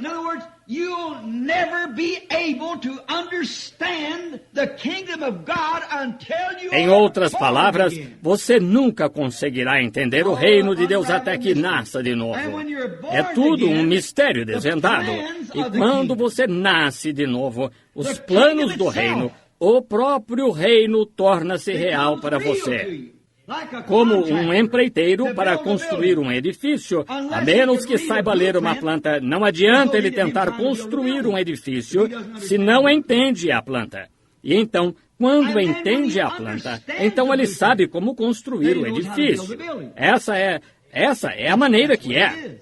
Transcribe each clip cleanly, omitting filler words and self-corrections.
In other words, you'll never be able to understand the kingdom of God until you Em outras palavras, você nunca conseguirá entender o reino de Deus até que nasça de novo. É tudo um mistério desvendado. E quando você nasce de novo, os planos do reino, o próprio reino torna-se real para você. Como um empreiteiro para construir um edifício, a menos que saiba ler uma planta, não adianta ele tentar construir um edifício se não entende a planta. E então, quando entende a planta, então ele sabe como construir o edifício. Essa é a maneira que é.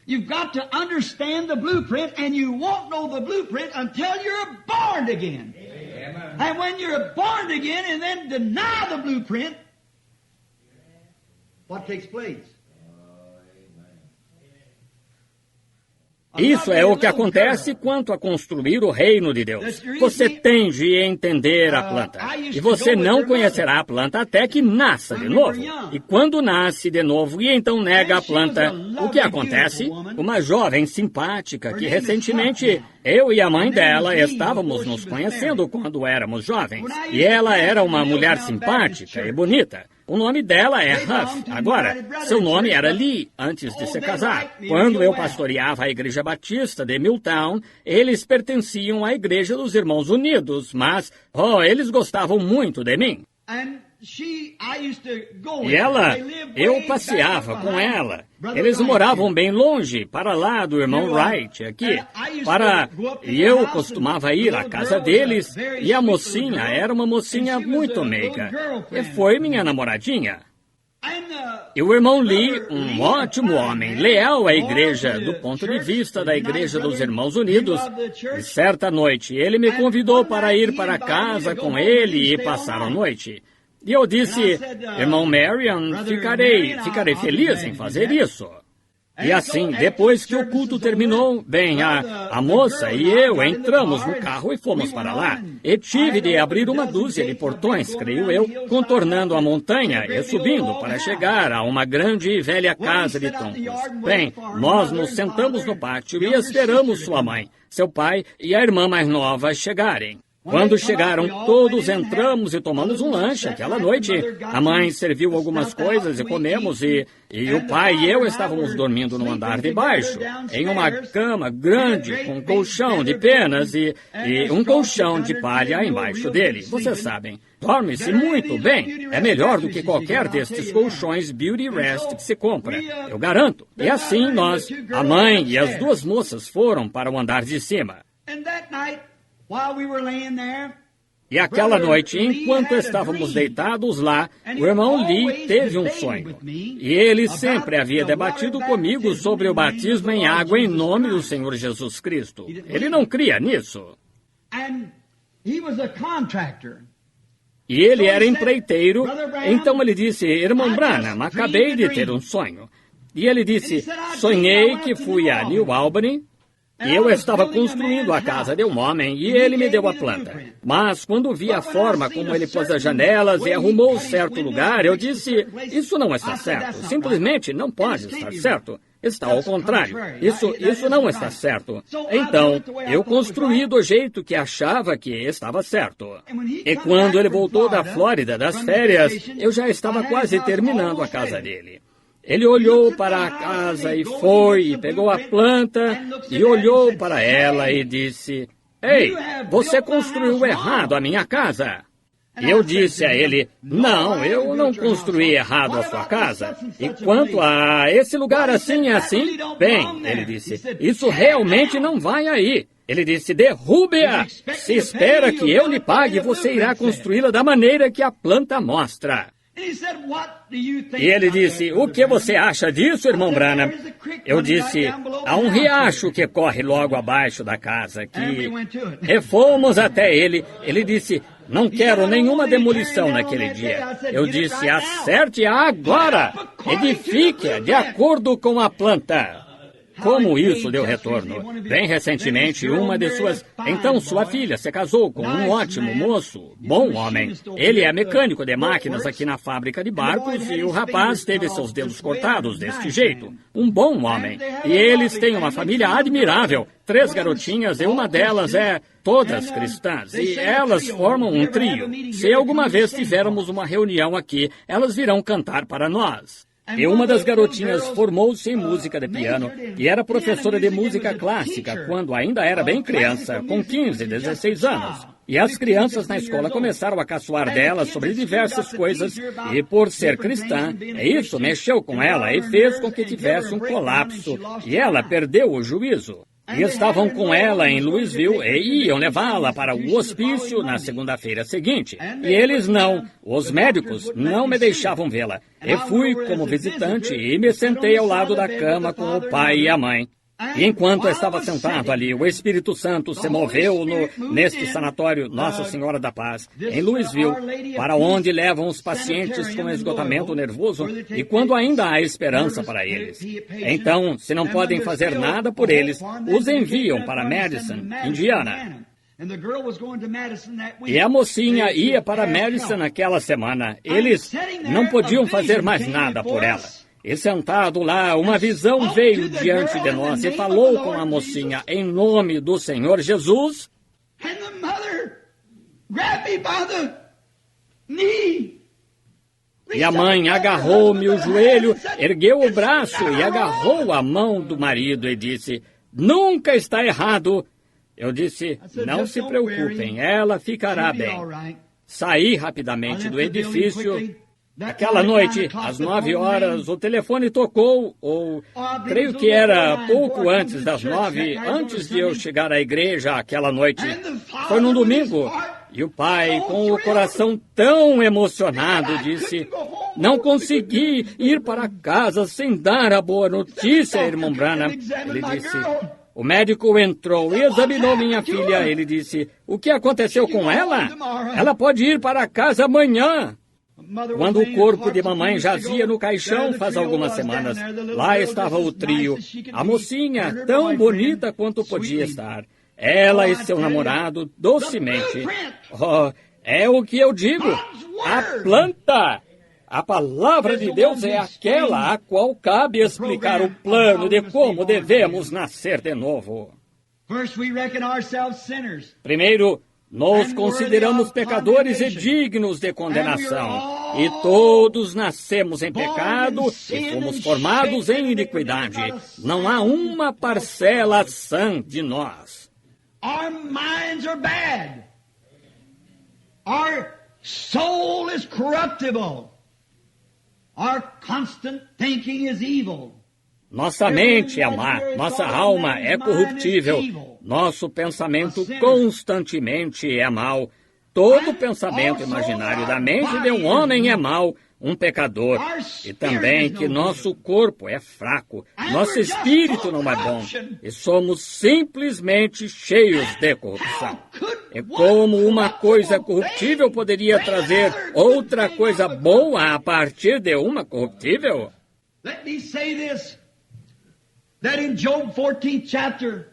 You've got to understand the blueprint, and you won't know the blueprint until you're born again. Amen. And when you're born again and then deny the blueprint, what takes place? Isso é o que acontece quanto a construir o reino de Deus. Você tem de entender a planta. E você não conhecerá a planta até que nasça de novo. E quando nasce de novo e então nega a planta, o que acontece? Uma jovem simpática que recentemente eu e a mãe dela estávamos nos conhecendo quando éramos jovens. E ela era uma mulher simpática e bonita. O nome dela é Huff. Agora, seu nome era Lee, antes de se casar. Quando eu pastoreava a Igreja Batista de Milltown, eles pertenciam à Igreja dos Irmãos Unidos, mas, eles gostavam muito de mim. E eu passeava com ela. Eles moravam bem longe, para lá do irmão Wright, aqui. E eu costumava ir à casa deles, e a mocinha era uma mocinha muito meiga. E foi minha namoradinha. E o irmão Lee, um ótimo homem, leal à igreja, do ponto de vista da Igreja dos Irmãos Unidos, e certa noite ele me convidou para ir para casa com ele e passar a noite. E eu disse, irmão Marion, ficarei feliz em fazer isso. E assim, depois que o culto terminou, bem, a moça e eu entramos no carro e fomos para lá. E tive de abrir uma dúzia de portões, creio eu, contornando a montanha e subindo para chegar a uma grande e velha casa de troncos. Bem, nós nos sentamos no pátio e esperamos sua mãe, seu pai e a irmã mais nova chegarem. Quando chegaram, todos entramos e tomamos um lanche aquela noite. A mãe serviu algumas coisas e comemos, e o pai e eu estávamos dormindo no andar de baixo, em uma cama grande, com um colchão de penas e um colchão de palha embaixo dele. Vocês sabem, dorme-se muito bem. É melhor do que qualquer destes colchões Beauty Rest que se compra, eu garanto. E assim a mãe e as duas moças foram para o andar de cima. E aquela noite, enquanto estávamos deitados lá, o irmão Lee teve um sonho. E ele sempre havia debatido comigo sobre o batismo em água em nome do Senhor Jesus Cristo. Ele não cria nisso. E ele era empreiteiro, então ele disse, irmão Branham, acabei de ter um sonho. E ele disse, sonhei que fui a New Albany, e eu estava construindo a casa de um homem e ele me deu a planta. Mas quando vi a forma como ele pôs as janelas e arrumou certo lugar, eu disse, isso não está certo. Simplesmente não pode estar certo. Está ao contrário. Isso não está certo. Então, eu construí do jeito que achava que estava certo. E quando ele voltou da Flórida das férias, eu já estava quase terminando a casa dele. Ele olhou para a casa e foi, e pegou a planta, e olhou para ela e disse, ei, você construiu errado a minha casa. E eu disse a ele, não, eu não construí errado a sua casa. E quanto a esse lugar assim e assim, bem, ele disse, isso realmente não vai aí. Ele disse, derrube-a. Se espera que eu lhe pague, você irá construí-la da maneira que a planta mostra. E ele disse, o que você acha disso, irmão Branham? Eu disse, há um riacho que corre logo abaixo da casa aqui. E fomos até ele. Ele disse, não quero nenhuma demolição naquele dia. Eu disse, acerte-a agora. Edifique-a de acordo com a planta. como isso deu retorno. Bem recentemente, uma de sua filha se casou com um ótimo moço, bom homem. Ele é mecânico de máquinas aqui na fábrica de barcos e o rapaz teve seus dedos cortados deste jeito. Um bom homem. E eles têm uma família admirável. 3 garotinhas e uma delas é todas cristãs. E elas formam um trio. Se alguma vez tivermos uma reunião aqui, elas virão cantar para nós. E uma das garotinhas formou-se em música de piano e era professora de música clássica quando ainda era bem criança, com 15, 16 anos. E as crianças na escola começaram a caçoar dela sobre diversas coisas e, por ser cristã, isso mexeu com ela e fez com que tivesse um colapso e ela perdeu o juízo. E estavam com ela em Louisville e iam levá-la para o hospício na segunda-feira seguinte. E os médicos não me deixavam vê-la. Eu fui como visitante e me sentei ao lado da cama com o pai e a mãe. E enquanto eu estava sentado ali, o Espírito Santo se moveu neste sanatório Nossa Senhora da Paz, em Louisville, para onde levam os pacientes com esgotamento nervoso e quando ainda há esperança para eles. Então, se não podem fazer nada por eles, os enviam para Madison, Indiana. E a mocinha ia para Madison naquela semana. Eles não podiam fazer mais nada por ela. E sentado lá, uma visão veio diante de nós e falou com a mocinha em nome do Senhor Jesus. E a mãe agarrou-me o joelho, ergueu o braço e agarrou a mão do marido e disse, nunca está errado. Eu disse, não se preocupem, ela ficará bem. Saí rapidamente do edifício. Aquela noite, às 9 horas, o telefone tocou, ou creio que era pouco antes das 9, antes de eu chegar à igreja aquela noite. Foi num domingo, e o pai, com o coração tão emocionado, disse, não consegui ir para casa sem dar a boa notícia, irmão Branham. Ele disse, o médico entrou e examinou minha filha. Ele disse, o que aconteceu com ela? Ela pode ir para casa amanhã. Quando o corpo de mamãe jazia no caixão faz algumas semanas, lá estava o trio, a mocinha tão bonita quanto podia estar, ela e seu namorado docemente. Oh, é o que eu digo, a planta. A palavra de Deus é aquela a qual cabe explicar o plano de como devemos nascer de novo. Primeiro, nos consideramos pecadores e dignos de condenação. E todos nascemos em pecado e fomos formados em iniquidade. Não há uma parcela sã de nós. Our minds are bad. Our soul is corruptible. Our constant thinking is evil. Nossa mente é má, nossa alma é corruptível, nosso pensamento constantemente é mau. Todo pensamento imaginário da mente de um homem é mau, um pecador. E também que nosso corpo é fraco, nosso espírito não é bom, e somos simplesmente cheios de corrupção. E como uma coisa corruptível poderia trazer outra coisa boa a partir de uma corruptível? Let me say this. That in Job 14th chapter,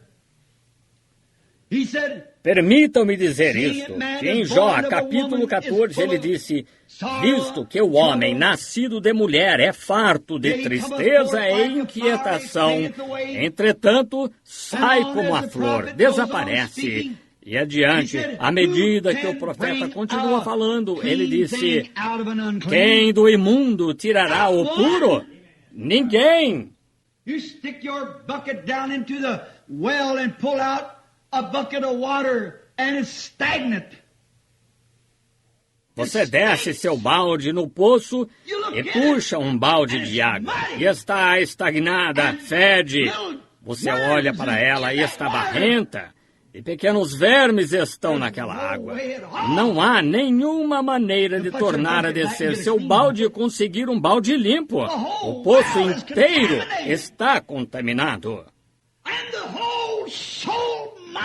he said, permitam-me dizer isto, que em Jó, capítulo 14, ele disse, visto que o homem nascido de mulher é farto de tristeza e inquietação, entretanto, sai como a flor, desaparece. E adiante, à medida que o profeta continua falando, ele disse, quem do imundo tirará o puro? Ninguém. You stick your bucket down into the well and pull out a bucket of water and it's stagnant. Você desce seu balde no poço e puxa um balde de água. E está estagnada, fede. Você olha para ela e está barrenta. E pequenos vermes estão naquela água. Não há nenhuma maneira de tornar a descer seu balde e conseguir um balde limpo. O poço inteiro está contaminado.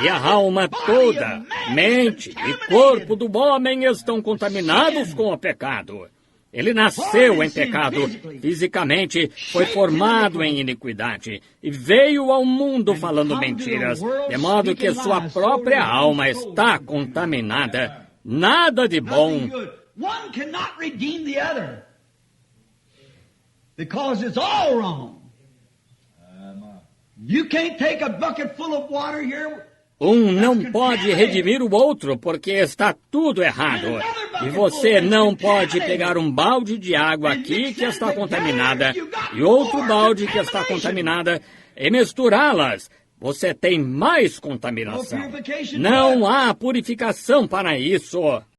E a alma toda, mente e corpo do homem estão contaminados com o pecado. Ele nasceu em pecado, fisicamente foi formado em iniquidade e veio ao mundo falando mentiras, de modo que sua própria alma está contaminada. Nada de bom. One cannot redeem the other because it's all wrong. You can't take a bucket full of water here. Um não pode redimir o outro porque está tudo errado. E você não pode pegar um balde de água aqui que está contaminada e outro balde que está contaminada e misturá-las. Você tem mais contaminação. Não há purificação para isso.